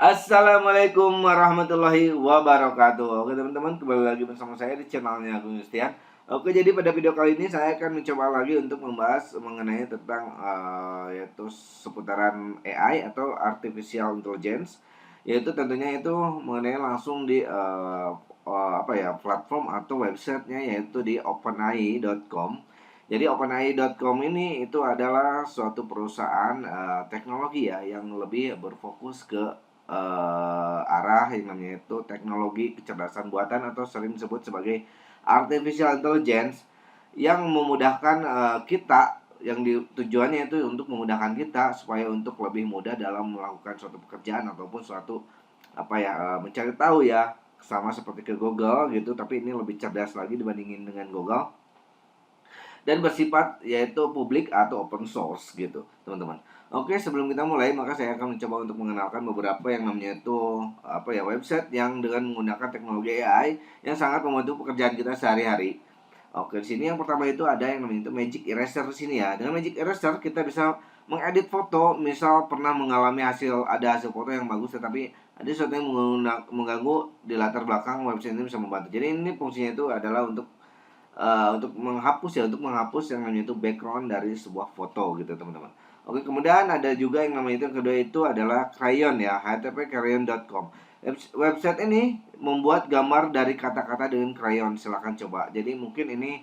Assalamualaikum warahmatullahi wabarakatuh. Oke teman-teman, kembali lagi bersama saya di channelnya Agung Yustian. Oke, jadi pada video kali ini saya akan mencoba lagi untuk membahas mengenai tentang yaitu seputaran AI atau Artificial Intelligence. Yaitu tentunya itu mengenai langsung di platform atau websitenya, yaitu di openai.com. Jadi openai.com ini itu adalah suatu perusahaan teknologi ya, yang lebih berfokus ke arah yang namanya itu teknologi kecerdasan buatan atau sering disebut sebagai artificial intelligence, yang memudahkan kita, yang tujuannya itu untuk memudahkan kita supaya untuk lebih mudah dalam melakukan suatu pekerjaan ataupun suatu mencari tahu ya, sama seperti ke Google gitu, tapi ini lebih cerdas lagi dibandingin dengan Google, dan bersifat yaitu publik atau open source gitu teman-teman. Oke, sebelum kita mulai maka saya akan mencoba untuk mengenalkan beberapa yang namanya itu website yang dengan menggunakan teknologi AI yang sangat membantu pekerjaan kita sehari-hari. Oke, di sini yang pertama itu ada yang namanya itu Magic Eraser di sini ya. Dengan Magic Eraser kita bisa mengedit foto, misal pernah mengalami ada hasil foto yang bagus tetapi ada sesuatu yang mengganggu di latar belakang, website ini bisa membantu. Jadi ini fungsinya itu adalah untuk menghapus yang namanya itu background dari sebuah foto gitu teman-teman. Oke, kemudian ada juga yang namanya itu, yang kedua itu adalah Crayon ya, http://crayon.com. Website ini membuat gambar dari kata-kata dengan crayon. Silahkan coba. Jadi mungkin ini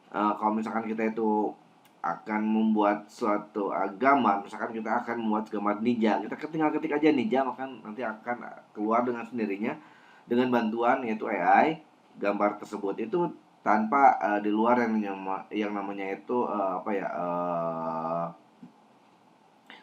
kalau misalkan kita itu akan membuat suatu gambar, misalkan kita akan membuat gambar ninja, kita tinggal ketik aja ninja, maka nanti akan keluar dengan sendirinya dengan bantuan yaitu AI. Gambar tersebut itu tanpa di luar yang namanya itu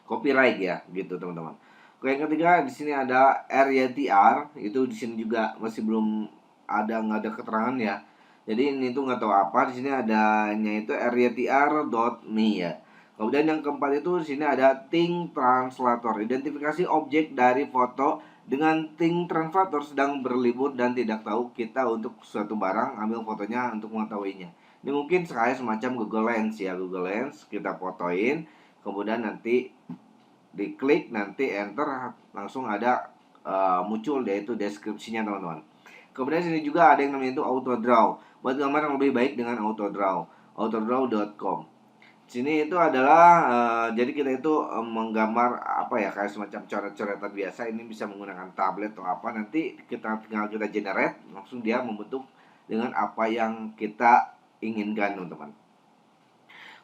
copyright ya gitu teman-teman. Oke, yang ketiga di sini ada RYTR, itu di sini juga masih belum nggak ada keterangan ya. Jadi ini tuh nggak tahu apa, di sini adanya itu rytr.me ya. Kemudian yang keempat itu di sini ada Ting Translator, identifikasi objek dari foto dengan Ting Translator sedang berlibur dan tidak tahu kita untuk suatu barang, ambil fotonya untuk mengetahuinya. Ini mungkin kayak semacam Google Lens ya, Google Lens kita fotoin, kemudian nanti diklik, nanti enter, langsung ada muncul yaitu deskripsinya teman-teman. Kemudian sini juga ada yang namanya itu auto draw, buat gambar yang lebih baik dengan auto draw, autodraw.com. Sini itu adalah jadi kita itu menggambar kayak semacam coret-coretan biasa, ini bisa menggunakan tablet atau apa, nanti tinggal kita generate, langsung dia membentuk dengan apa yang kita inginkan teman-teman.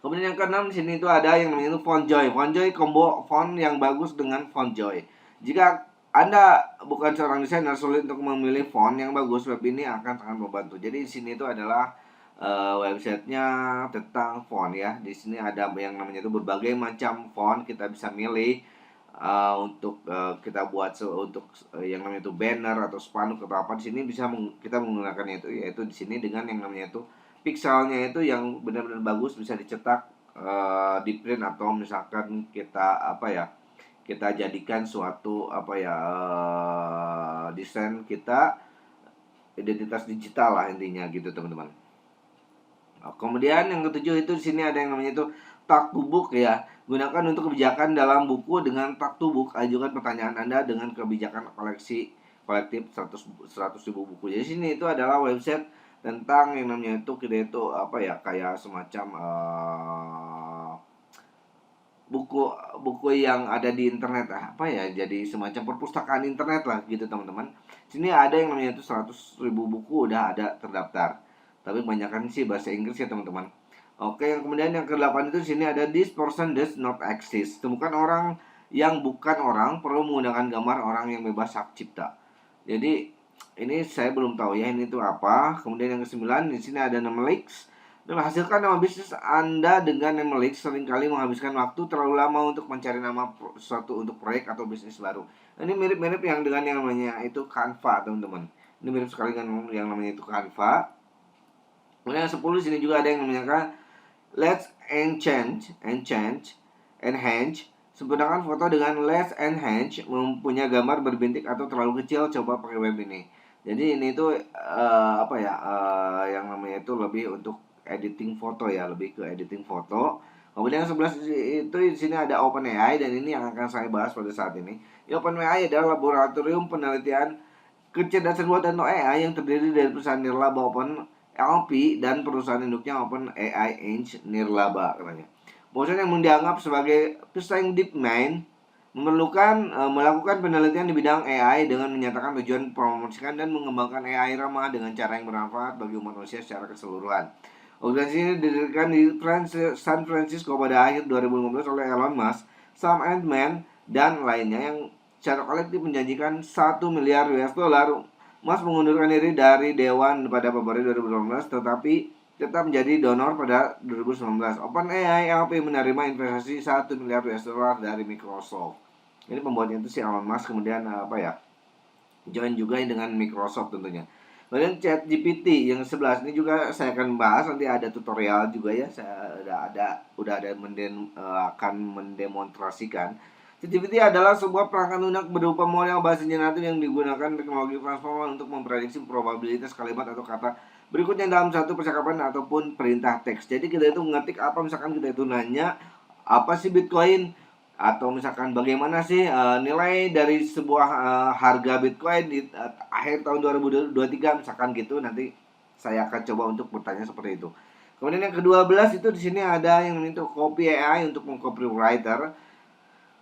Kemudian yang keenam di sini itu ada yang namanya itu Fontjoy. Fontjoy combo font yang bagus dengan Fontjoy. Jika Anda bukan seorang desainer, sulit untuk memilih font yang bagus, web ini akan sangat membantu. Jadi di sini itu adalah websitenya tentang font ya. Di sini ada yang namanya itu berbagai macam font, kita bisa milih untuk kita buat untuk yang namanya itu banner atau spanduk atau apa. Di sini bisa kita menggunakannya itu, yaitu di sini dengan yang namanya itu pixelnya itu yang benar-benar bagus, bisa dicetak di print, atau misalkan kita jadikan suatu desain kita, identitas digital lah intinya gitu teman-teman. Kemudian yang ketujuh itu di sini ada yang namanya itu Talk to Book ya. Gunakan untuk kebijakan dalam buku dengan Talk to Book. Ajukan pertanyaan Anda dengan kebijakan kolektif 100.000 buku. Jadi sini itu adalah website tentang yang namanya itu kita itu kayak semacam buku yang ada di internet, jadi semacam perpustakaan internet lah gitu teman-teman. Sini ada yang namanya itu 100.000 buku udah ada terdaftar, tapi kebanyakan sih bahasa Inggris ya teman-teman. Oke, yang kemudian yang ke-8 itu sini ada this person does not exist. Temukan orang yang bukan orang, perlu menggunakan gambar orang yang bebas hak cipta. Jadi ini saya belum tahu ya ini itu apa. Kemudian yang ke-9 di sini ada Nemlix. Dan hasilkan nama bisnis Anda dengan Nemlix. Seringkali menghabiskan waktu terlalu lama untuk mencari nama suatu untuk proyek atau bisnis baru. Ini mirip-mirip yang dengan yang namanya itu Canva teman-teman. Ini mirip sekali dengan yang namanya itu Canva. Kemudian yang 10 sini juga ada yang namanya Let's Enhance. Sempurnakan foto dengan Let's Enhance. Mempunyai gambar berbintik atau terlalu kecil, coba pakai web ini. Jadi ini tuh yang namanya itu lebih untuk editing foto ya, lebih ke editing foto. Kemudian yang 11 itu di sini ada OpenAI, dan ini yang akan saya bahas pada saat ini. OpenAI adalah laboratorium penelitian kecerdasan buatan atau AI yang terdiri dari perusahaan nirlaba OpenLP dan perusahaan induknya OpenAI Inc. Nirlaba katanya. Perusahaan yang dianggap sebagai pesaing DeepMind melakukan penelitian di bidang AI dengan menyatakan tujuan mempromosikan dan mengembangkan AI ramah dengan cara yang bermanfaat bagi umat manusia secara keseluruhan. Organisasi ini didirikan di San Francisco pada akhir 2015 oleh Elon Musk, Sam Altman, dan lainnya yang secara kolektif menjanjikan 1 miliar US dollar. Musk mengundurkan diri dari dewan pada Februari 2019, tetapi tetap menjadi donor pada 2019. OpenAI LP menerima investasi 1 miliar US dollar dari Microsoft. Ini pembuatnya itu si Elon Musk, kemudian join juga dengan Microsoft tentunya. Kemudian ChatGPT yang 11 ini juga saya akan bahas, nanti ada tutorial juga ya. Saya udah ada akan mendemonstrasikan. ChatGPT adalah sebuah perangkat lunak berupa model bahasa generatif yang digunakan teknologi transformer untuk memprediksi probabilitas kalimat atau kata berikutnya dalam satu percakapan ataupun perintah teks. Jadi kita itu ngetik apa, misalkan kita itu nanya apa sih Bitcoin, atau misalkan bagaimana sih nilai dari sebuah harga Bitcoin di akhir tahun 2023 misalkan gitu. Nanti saya akan coba untuk bertanya seperti itu. Kemudian yang ke-12 itu di sini ada yang untuk copy AI untuk mengcopywriter.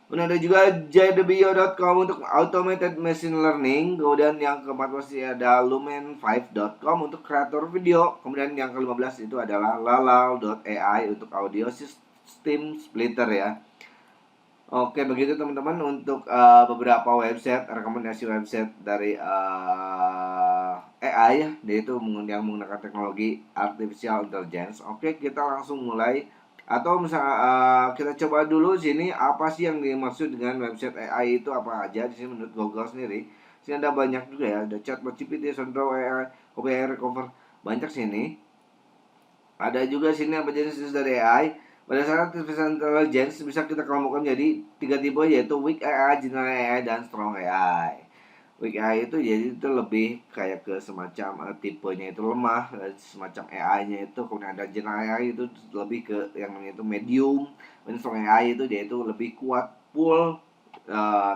Kemudian ada juga jdbio.com untuk automated machine learning. Kemudian yang ke-14 ada lumen5.com untuk kreator video. Kemudian yang ke-15 itu adalah lalal.ai untuk audio system splitter ya. Oke, begitu teman-teman untuk beberapa website, rekomendasi website dari AI ya, yaitu yang menggunakan teknologi artificial intelligence. Oke, kita langsung mulai, atau misalnya kita coba dulu sini apa sih yang dimaksud dengan website AI itu apa aja di sini menurut Google sendiri. Sini ada banyak juga ya, ada chatbot GPT, Sandro AI, OpenAI Recover, banyak sini. Ada juga sini apa jenis dari AI. Pada saat artificial intelligence bisa kita kelompokkan menjadi 3 tipe, yaitu weak AI, general AI, dan strong AI. Weak AI itu jadi itu lebih kayak ke semacam tipenya itu lemah, semacam AI-nya itu. Kemudian ada general AI itu lebih ke yang namanya itu medium, dan strong AI itu dia itu lebih kuat, full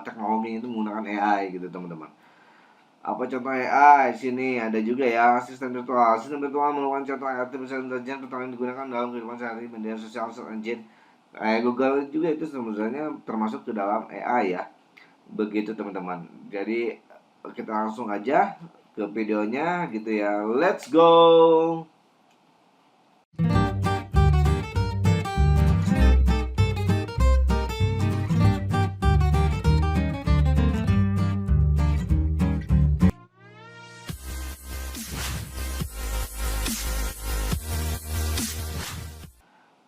teknologi itu menggunakan AI gitu teman-teman. Apa contoh AI? Sini ada juga ya, asisten virtual. Asisten virtual merupakan contoh artificial intelligence yang digunakan dalam kehidupan sehari, media sosial, search engine. Google juga itu sebenarnya termasuk ke dalam AI ya. Begitu teman-teman. Jadi kita langsung aja ke videonya gitu ya. Let's go.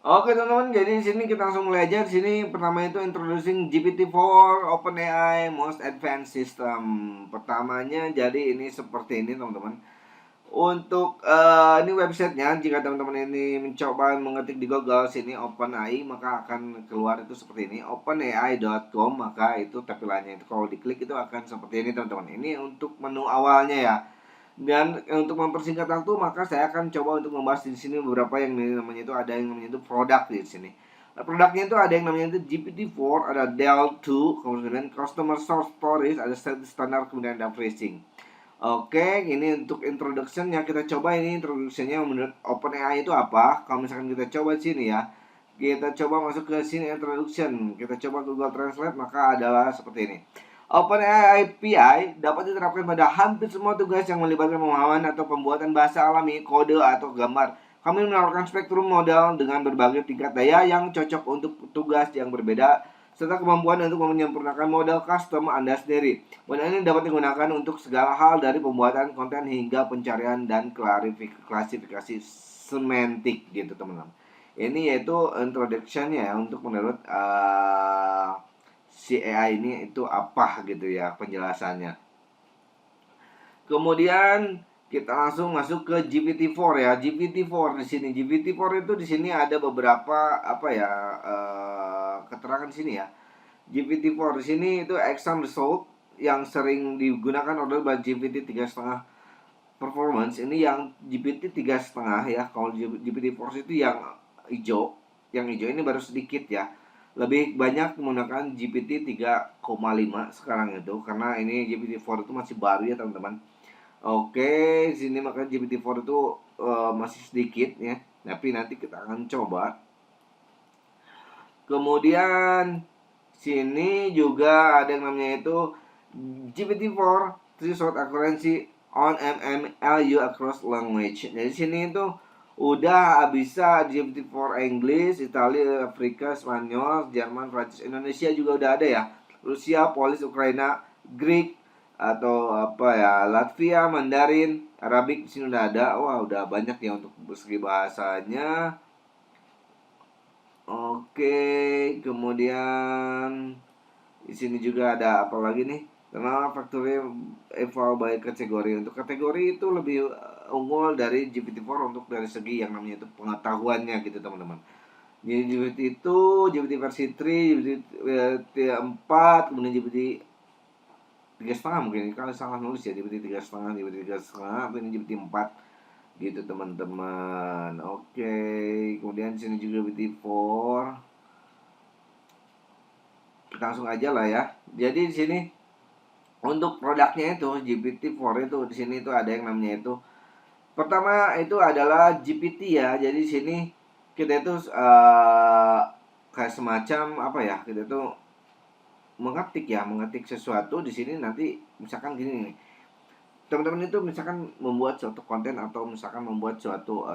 Oke teman-teman, jadi di sini kita langsung mulai aja. Di sini pertama itu introducing GPT-4 OpenAI Most Advanced System. Pertamanya jadi ini seperti ini teman-teman. Untuk ini websitenya, jika teman-teman ini mencoba mengetik di Google sini OpenAI, maka akan keluar itu seperti ini, openai.com. Maka itu tampilannya itu kalau diklik itu akan seperti ini teman-teman. Ini untuk menu awalnya ya. Dan untuk mempersingkat waktu, maka saya akan coba untuk membahas di sini beberapa yang namanya itu, ada yang namanya itu produk di sini. Produknya itu ada yang namanya itu GPT-4, ada DEL2, kemudian Customer Source Storage, ada standar, kemudian ada freezing. Oke, ini untuk introduction-nya. Kita coba ini introduction-nya menurut OpenAI itu apa. Kalau misalkan kita coba di sini ya, kita coba masuk ke sini introduction, kita coba Google Translate, maka adalah seperti ini. OpenAI API dapat diterapkan pada hampir semua tugas yang melibatkan pemahaman atau pembuatan bahasa alami, kode, atau gambar. Kami menawarkan spektrum model dengan berbagai tingkat daya yang cocok untuk tugas yang berbeda, serta kemampuan untuk menyempurnakan model custom Anda sendiri. Model ini dapat digunakan untuk segala hal dari pembuatan konten hingga pencarian dan klasifikasi semantik gitu teman-teman. Ini yaitu introduction-nya untuk menurut si AI ini itu apa gitu ya penjelasannya. Kemudian kita langsung masuk ke GPT-4 ya. GPT-4 di sini. GPT-4 itu di sini ada beberapa apa ya keterangan di sini ya. GPT-4 di sini itu exam result yang sering digunakan oleh GPT 3,5 performance. Ini yang GPT 3,5 ya. Kalau GPT-4 itu yang hijau. yang hijau ini baru sedikit ya. Lebih banyak menggunakan GPT 3,5 sekarang itu, karena ini GPT-4 itu masih baru ya teman-teman. Oke, sini maka GPT-4 itu masih sedikit ya, tapi nanti kita akan coba. Kemudian sini juga ada yang namanya itu GPT-4 Threshold Accuracy on MMLU across language. Jadi sini itu udah bisa GPT-4 English, Italia, Afrika, Spanyol, Jerman, Prancis, Indonesia juga udah ada ya. Rusia, Polis, Ukraina, Greek atau apa ya, Latvia, Mandarin, Arabik di sini udah ada. Wah, udah banyak ya untuk segi bahasanya. Oke, kemudian di sini juga ada apa lagi nih? Karena faktornya eval by kategori. Untuk kategori itu lebih unggul dari GPT-4 untuk dari segi yang namanya itu pengetahuannya gitu teman-teman. Jadi GPT itu GPT versi 3, GPT 4, kemudian GPT 3,5 mungkin. Kalau salah nulis ya GPT 3,5, GPT 3,5, ini GPT 4 gitu teman-teman. Oke, kemudian di sini juga GPT-4. Kita langsung aja lah ya. Jadi di sini untuk produknya itu GPT-4 itu di sini itu ada yang namanya itu, pertama itu adalah GPT ya. Jadi di sini kita itu kayak semacam apa ya? Kita itu mengetik sesuatu di sini nanti misalkan gini nih. Teman-teman itu misalkan membuat suatu konten atau misalkan membuat suatu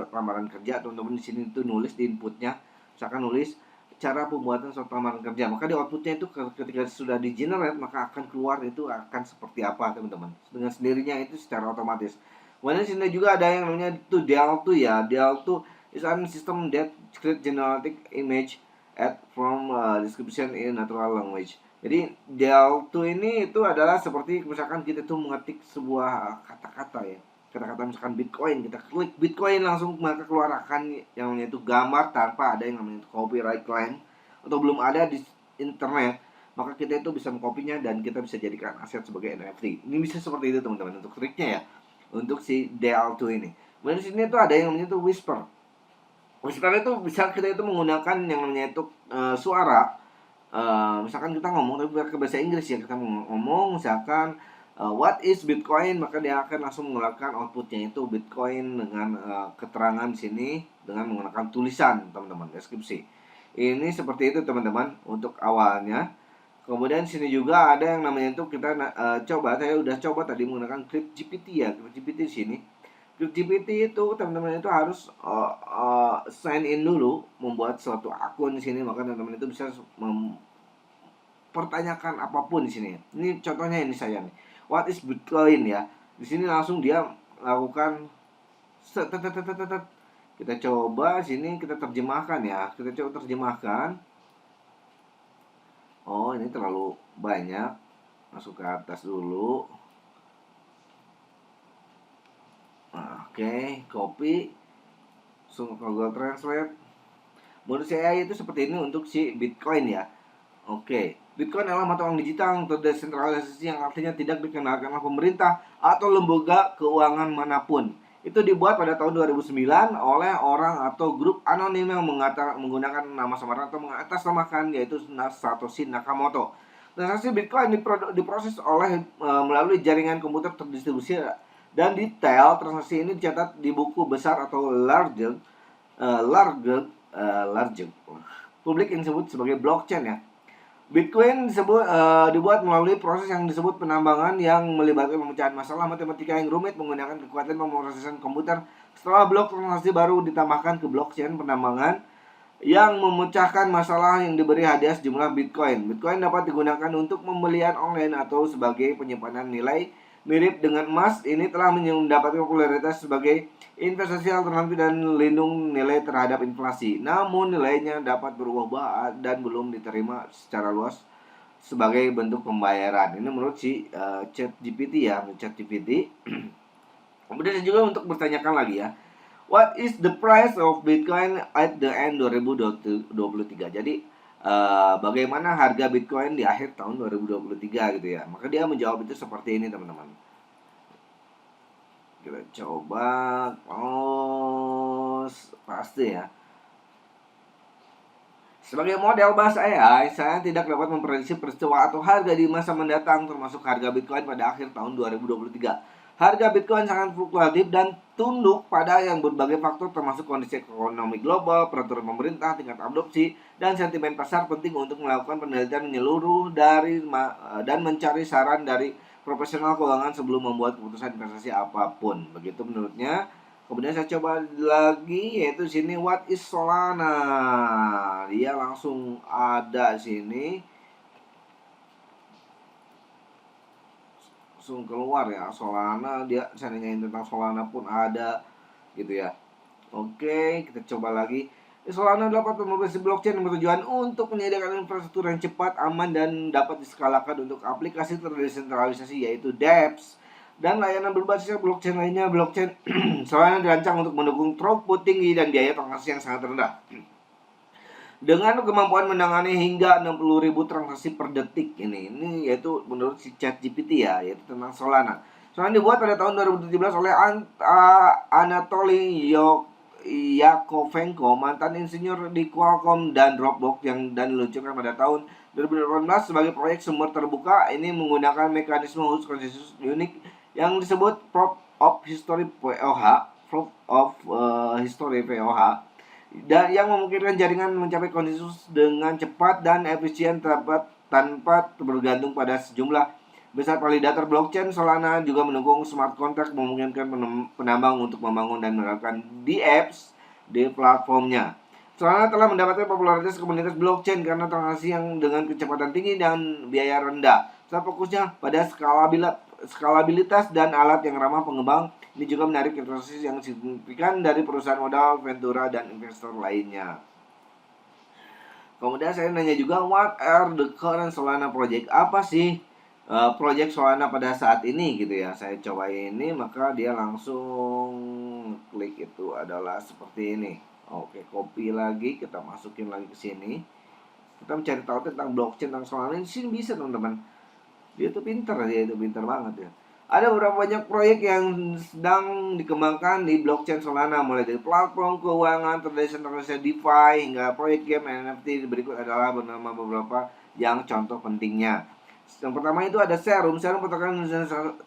lamaran kerja, teman-teman di sini itu nulis di inputnya, misalkan nulis cara pembuatan suatu lamaran kerja, maka di outputnya itu ketika sudah di generate maka akan keluar itu akan seperti apa teman-teman, dengan sendirinya itu secara otomatis. Kemudian sini juga ada yang namanya itu DAL2 ya. DAL2 is a system that create generative image at from description in natural language. Jadi DAL2 ini itu adalah seperti misalkan kita tuh mengetik sebuah kata-kata ya. Kata-kata misalkan Bitcoin, kita klik Bitcoin langsung maka keluar akan yang namanya itu gambar tanpa ada yang namanya itu copyright claim atau belum ada di internet. Maka kita itu bisa mengkopinya dan kita bisa jadikan aset sebagai NFT. Ini bisa seperti itu teman-teman untuk triknya ya. Untuk si DAL2 ini. Kemudian di sini tuh ada yang namanya itu Whisper. Whisper itu bisa kita itu menggunakan yang namanya itu suara. Misalkan kita ngomong tapi ke bahasa Inggris ya, kita ngomong misalkan what is Bitcoin, maka dia akan langsung mengeluarkan outputnya itu Bitcoin dengan keterangan di sini dengan menggunakan tulisan teman-teman, deskripsi. Ini seperti itu teman-teman untuk awalnya. Kemudian sini juga ada yang namanya itu kita coba, saya udah coba tadi menggunakan Crypt GPT ya, Crypt GPT di sini. Crypt GPT itu teman-teman itu harus sign in dulu, membuat suatu akun di sini, maka teman-teman itu bisa mempertanyakan apapun di sini. Ini contohnya ini saya nih. What is Bitcoin ya? Di sini langsung dia lakukan kita coba sini kita terjemahkan ya. Kita coba terjemahkan. Oh, ini terlalu banyak. Masuk ke atas dulu. Oke, copy. Langsung ke Google Translate. Menurut saya itu seperti ini untuk si Bitcoin ya. Oke, Bitcoin adalah mata uang digital yang terdesentralisasi yang artinya tidak dikenalkan oleh pemerintah atau lembaga keuangan manapun. Itu dibuat pada tahun 2009 oleh orang atau grup anonim yang menggunakan nama samaran atau mengatasnamakan, yaitu Satoshi Nakamoto. Transaksi Bitcoin diproses oleh melalui jaringan komputer terdistribusi dan detail transaksi ini dicatat di buku besar atau large publik yang disebut sebagai blockchain ya. Bitcoin dibuat melalui proses yang disebut penambangan yang melibatkan pemecahan masalah matematika yang rumit menggunakan kekuatan pemrosesan komputer. Setelah blok transaksi baru ditambahkan ke blockchain penambangan yang memecahkan masalah yang diberi hadiah sejumlah Bitcoin. Bitcoin dapat digunakan untuk pembelian online atau sebagai penyimpanan nilai. Mirip dengan emas, ini telah mendapatkan popularitas sebagai investasi alternatif dan lindung nilai terhadap inflasi. Namun nilainya dapat berubah dan belum diterima secara luas sebagai bentuk pembayaran. Ini menurut si ChatGPT ya, ChatGPT. Kemudian juga untuk bertanyakan lagi ya, what is the price of Bitcoin at the end 2023? Jadi bagaimana harga Bitcoin di akhir tahun 2023 gitu ya. Maka dia menjawab itu seperti ini teman-teman. Kita coba pasti ya. Sebagai model bahasa AI, saya tidak dapat memprediksi peristiwa atau harga di masa mendatang, termasuk harga Bitcoin pada akhir tahun 2023. Harga Bitcoin sangat fluktuatif dan tunduk pada yang berbagai faktor termasuk kondisi ekonomi global, peraturan pemerintah, tingkat adopsi, dan sentimen pasar. Penting untuk melakukan penelitian menyeluruh dan mencari saran dari profesional keuangan sebelum membuat keputusan investasi apapun. Begitu menurutnya. Kemudian saya coba lagi yaitu sini what is Solana. Dia langsung ada sini, langsung keluar ya Solana. Dia saya nanyain tentang Solana pun ada gitu ya. Oke, kita coba lagi. Solana adalah platform blockchain yang bertujuan untuk menyediakan infrastruktur yang cepat, aman, dan dapat diskalakan untuk aplikasi terdesentralisasi yaitu dApps dan layanan berbasis blockchain lainnya. Blockchain Solana dirancang untuk mendukung throughput tinggi dan biaya transaksi yang sangat rendah. Dengan kemampuan menangani hingga 60.000 transaksi per detik ini yaitu menurut si ChatGPT ya, yaitu tentang Solana. Solana dibuat pada tahun 2017 oleh Anatoly Yakovenko, mantan insinyur di Qualcomm dan Dropbox dan diluncurkan pada tahun 2018 sebagai proyek sumber terbuka. Ini menggunakan mekanisme khusus konsensus unik yang disebut Proof of History (POH), dan yang memungkinkan jaringan mencapai konsensus dengan cepat dan efisien tanpa bergantung pada sejumlah besar validator blockchain. Solana juga mendukung smart contract, memungkinkan penambang untuk membangun dan menerapkan dApps di platformnya. Solana telah mendapatkan popularitas komunitas blockchain karena transaksi yang dengan kecepatan tinggi dan biaya rendah. Saat fokusnya pada skalabilitas dan alat yang ramah pengembang. Ini juga menarik investasi yang signifikan dari perusahaan modal, ventura, dan investor lainnya. Kemudian saya nanya juga, what are the current Solana project? Apa sih project Solana pada saat ini gitu ya. Saya coba ini, maka dia langsung klik itu adalah seperti ini. Oke, copy lagi, kita masukin lagi ke sini. Kita mencari tahu tentang blockchain, tentang Solana. Di sini bisa teman-teman. Dia tuh pinter banget ya. Ada beberapa banyak proyek yang sedang dikembangkan di blockchain Solana, mulai dari platform keuangan terdesentralisasi DeFi hingga proyek game NFT. Berikut adalah bernama beberapa yang contoh pentingnya. Yang pertama itu ada Serum. Serum merupakan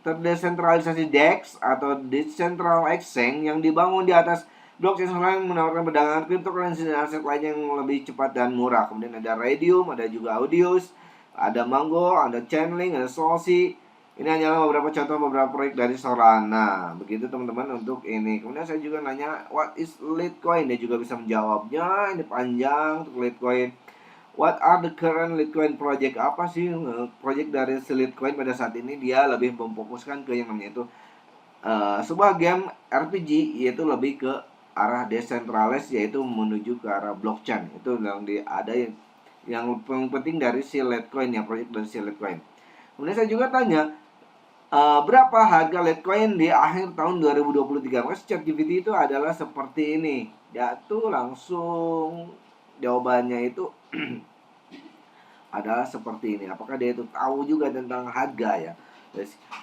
terdesentralisasi DEX atau Decentral Exchange yang dibangun di atas blockchain Solana, menawarkan perdagangan cryptocurrency dan aset lainnya yang lebih cepat dan murah. Kemudian ada Radium, ada juga Audius, ada Mango, ada Chainlink, ada Solsi. Ini hanyalah beberapa contoh beberapa proyek dari Solana. Begitu teman-teman untuk ini. Kemudian saya juga nanya, what is Litecoin? Dia juga bisa menjawabnya. Ini panjang untuk Litecoin. What are the current Litecoin project? Apa sih project dari Litecoin pada saat ini? Dia lebih memfokuskan ke yang namanya itu sebuah game RPG, yaitu lebih ke arah decentralized, yaitu menuju ke arah blockchain. Itu ada yang penting dari si Litecoin ya, proyek dari si Litecoin. Kemudian saya juga tanya, berapa harga Litecoin di akhir tahun 2023? Maka ChatGPT itu adalah seperti ini. Ya tuh langsung jawabannya itu adalah seperti ini. Apakah dia itu tahu juga tentang harga ya?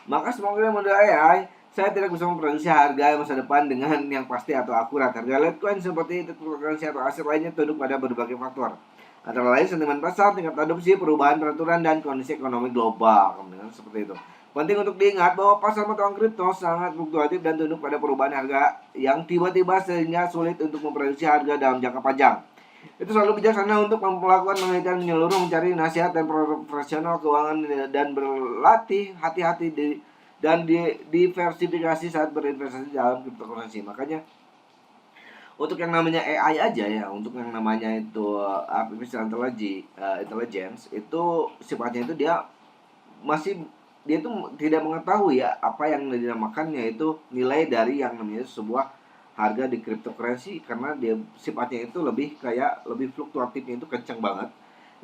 Maka semoga modal AI, saya tidak bisa memprediksi harga masa depan dengan yang pasti atau akurat. Harga Litecoin seperti itu cryptocurrency atau aset lainnya tunduk pada berbagai faktor. Antara lain sentimen pasar, tingkat adopsi, perubahan peraturan, dan kondisi ekonomi global. Kemudian seperti itu. Penting untuk diingat bahwa pasar mata uang kripto sangat fluktuatif dan tunduk pada perubahan harga yang tiba-tiba sehingga sulit untuk memprediksi harga dalam jangka panjang. Itu selalu bijaksana untuk melakukan penelitian menyeluruh, mencari nasihat dan profesional keuangan, dan berlatih hati-hati dan diversifikasi saat berinvestasi dalam cryptocurrency. Makanya untuk yang namanya AI aja ya, untuk yang namanya itu artificial intelligence itu sifatnya itu dia itu tidak mengetahui ya apa yang dinamakan yaitu nilai dari yang namanya sebuah harga di cryptocurrency, karena dia sifatnya itu lebih fluktuatifnya itu kencang banget.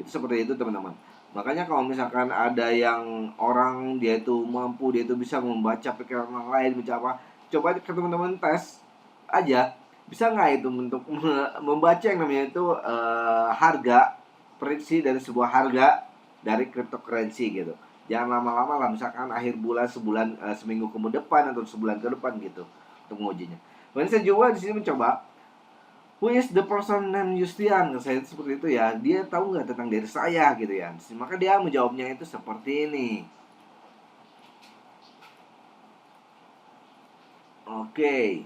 Itu seperti itu teman-teman. Makanya kalau misalkan ada yang orang dia itu mampu, dia itu bisa membaca pikiran orang lain, mencoba coba teman-teman tes aja, bisa nggak itu untuk membaca yang namanya itu harga, prediksi dari sebuah harga dari cryptocurrency gitu. Jangan lama-lama lah, misalkan akhir bulan, seminggu ke depan atau sebulan ke depan gitu untuk mengujinya. Kemudian saya juga di sini mencoba Who is the person named Yustian? Saya seperti itu ya. Dia tahu nggak tentang diri saya gitu ya. Maka dia menjawabnya itu seperti ini. Oke.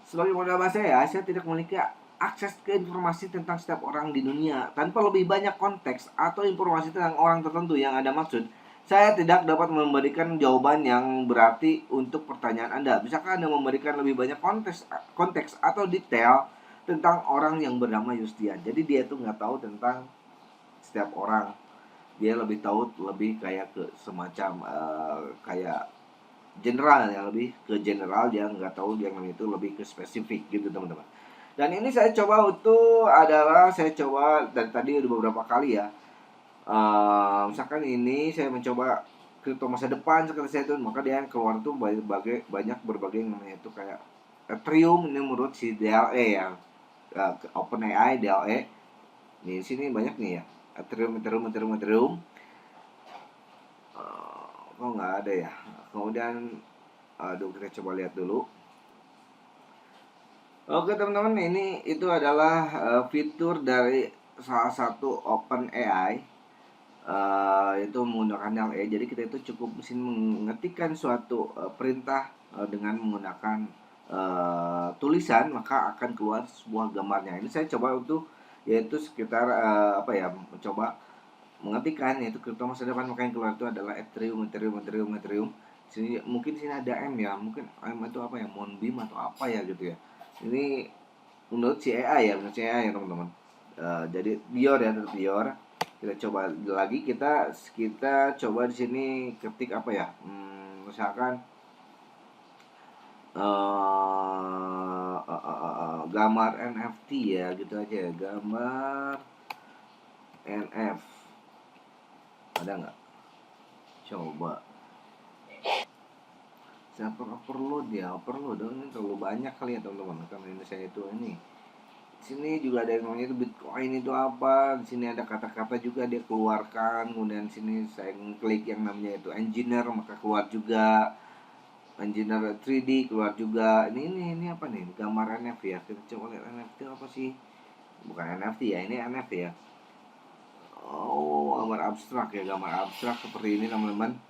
Sebagai modal bahasa ya, saya tidak memiliki akses ke informasi tentang setiap orang di dunia. Tanpa lebih banyak konteks atau informasi tentang orang tertentu yang Anda maksud, saya tidak dapat memberikan jawaban yang berarti untuk pertanyaan Anda. Bisakah Anda memberikan lebih banyak konteks atau detail tentang orang yang bernama Yustian? Jadi dia tuh nggak tahu tentang setiap orang. Dia lebih tahu lebih kayak ke semacam kayak general ya, lebih ke general, dia nggak tahu dia namanya itu lebih ke spesifik gitu teman-teman. Dan ini saya coba saya coba dari tadi udah beberapa kali ya. Misalkan ini saya mencoba kripto masa depan seperti saya itu, maka dia keluar tuh banyak berbagai namanya itu kayak Ethereum ini menurut si DLE ya, OpenAI DLE. Di sini banyak nih ya, Ethereum. Kok nggak ada ya. Kemudian aduh, kita coba lihat dulu. Oke teman-teman, ini itu adalah fitur dari salah satu OpenAI, itu menggunakan DALL-E. Jadi kita itu cukup mesin mengetikkan suatu perintah dengan menggunakan tulisan, maka akan keluar sebuah gambarnya. Ini saya coba untuk yaitu sekitar mencoba mengetikkan yaitu kripto masa depan, maka yang keluar itu adalah Ethereum. Sini mungkin sini ada M ya, mungkin M itu apa ya, Moonbeam atau apa ya gitu ya. Ini menurut si AI ya teman-teman. Jadi Dior ya, Dior. Kita coba lagi, kita coba di sini ketik apa ya, misalkan gambar NFT ya, gitu aja ya, gambar NF ada nggak? Coba saya overload dong, ini terlalu banyak kali ya teman-teman, karena ini saya itu ini. Sini juga ada yang namanya itu Bitcoin itu apa. Di sini ada kata-kata juga dia keluarkan. Kemudian sini saya klik yang namanya itu engineer, maka keluar juga engineer 3D, keluar juga. Ini apa nih? Gambar NFT ya. Kita coba lihat NFT apa sih? Bukan NFT ya, ini NFT ya. Oh, gambar abstrak ya, gambar abstrak seperti ini teman-teman.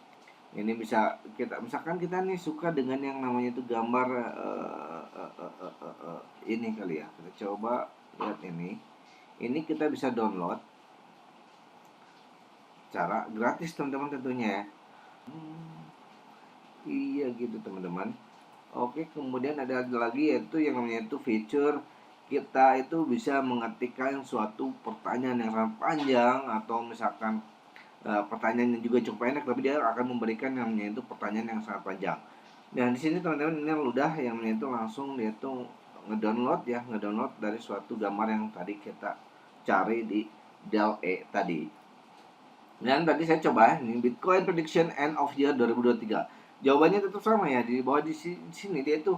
Ini bisa kita, misalkan kita nih suka dengan yang namanya itu gambar ini kali ya. Kita coba lihat ini kita bisa download cara gratis teman-teman tentunya ya. Iya gitu teman-teman. Oke, kemudian ada lagi yaitu yang namanya itu fitur kita itu bisa mengetikkan suatu pertanyaan yang sangat panjang, atau misalkan pertanyaan yang juga cukup pendek, tapi dia akan memberikan yang namanya itu pertanyaan yang sangat panjang. Dan di sini teman-teman, ini udah yang namanya itu langsung dia tuh ngedownload dari suatu gambar yang tadi kita cari di DALL-E tadi. Dan tadi saya coba ini Bitcoin Prediction End of Year 2023. Jawabannya tetap sama ya, di bawah di sini dia itu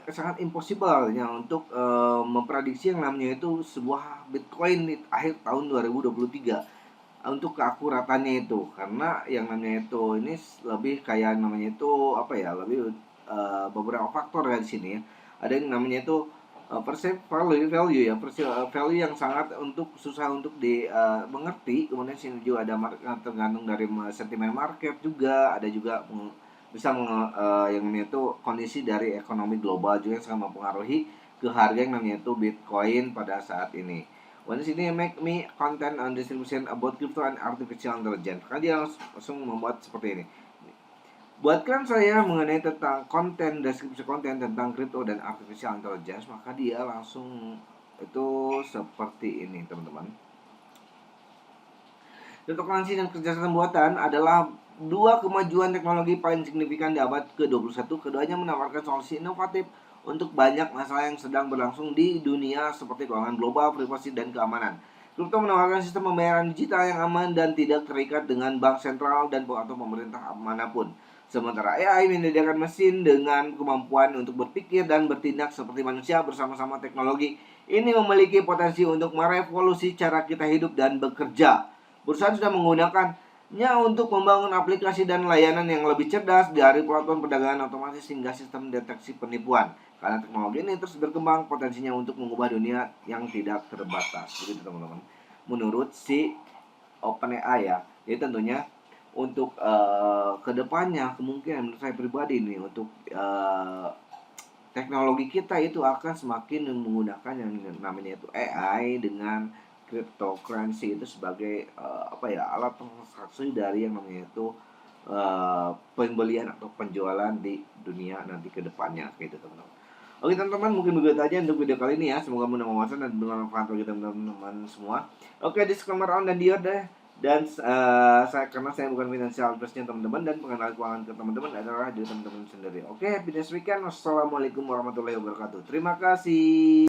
sangat impossible ya untuk memprediksi yang namanya itu sebuah Bitcoin di akhir tahun 2023 untuk keakuratannya itu, karena yang namanya itu ini lebih kayak namanya itu apa ya, lebih beberapa faktor ya di sini ya. Ada yang namanya itu perceive value ya, value yang sangat untuk susah untuk dimengerti. Kemudian sini juga ada tergantung dari sentimen market juga, ada juga bisa yang namanya itu kondisi dari ekonomi global juga yang sangat mempengaruhi ke harga yang namanya itu Bitcoin pada saat ini. Di sini make me content on distribution about crypto and artificial intelligence. Maka dia langsung membuat seperti ini. Buatkan saya mengenai tentang konten, deskripsi konten tentang crypto dan artificial intelligence. Maka dia langsung itu seperti ini teman-teman. Cryptocurrency dan kecerdasan buatan adalah dua kemajuan teknologi paling signifikan di abad ke-21. Keduanya menawarkan solusi inovatif untuk banyak masalah yang sedang berlangsung di dunia seperti keuangan global, privasi, dan keamanan. Kripto menawarkan sistem pembayaran digital yang aman dan tidak terikat dengan bank sentral dan atau pemerintah manapun. Sementara AI menyediakan mesin dengan kemampuan untuk berpikir dan bertindak seperti manusia bersama-sama teknologi. Ini memiliki potensi untuk merevolusi cara kita hidup dan bekerja. Perusahaan sudah menggunakan untuk membangun aplikasi dan layanan yang lebih cerdas dari platform perdagangan otomatis hingga sistem deteksi penipuan. Karena teknologi ini terus berkembang, potensinya untuk mengubah dunia yang tidak terbatas. Begitu teman-teman. Menurut si OpenAI ya. Jadi tentunya untuk kedepannya kemungkinan menurut saya pribadi nih untuk teknologi kita itu akan semakin menggunakan yang namanya itu AI dengan cryptocurrency itu sebagai alat transaksi dari yang namanya itu pembelian atau penjualan di dunia nanti ke depannya gitu teman-teman. Oke teman-teman, mungkin begitu aja untuk video kali ini ya. Semoga bermanfaat dan bermanfaat bagi teman-teman semua. Oke, disclaimer on dan dia deh. Dan karena saya bukan financial advisor teman-teman, dan pengenalan keuangan ke teman-teman adalah dari teman-teman sendiri. Oke, happy next weekend. Wassalamualaikum warahmatullahi wabarakatuh. Terima kasih.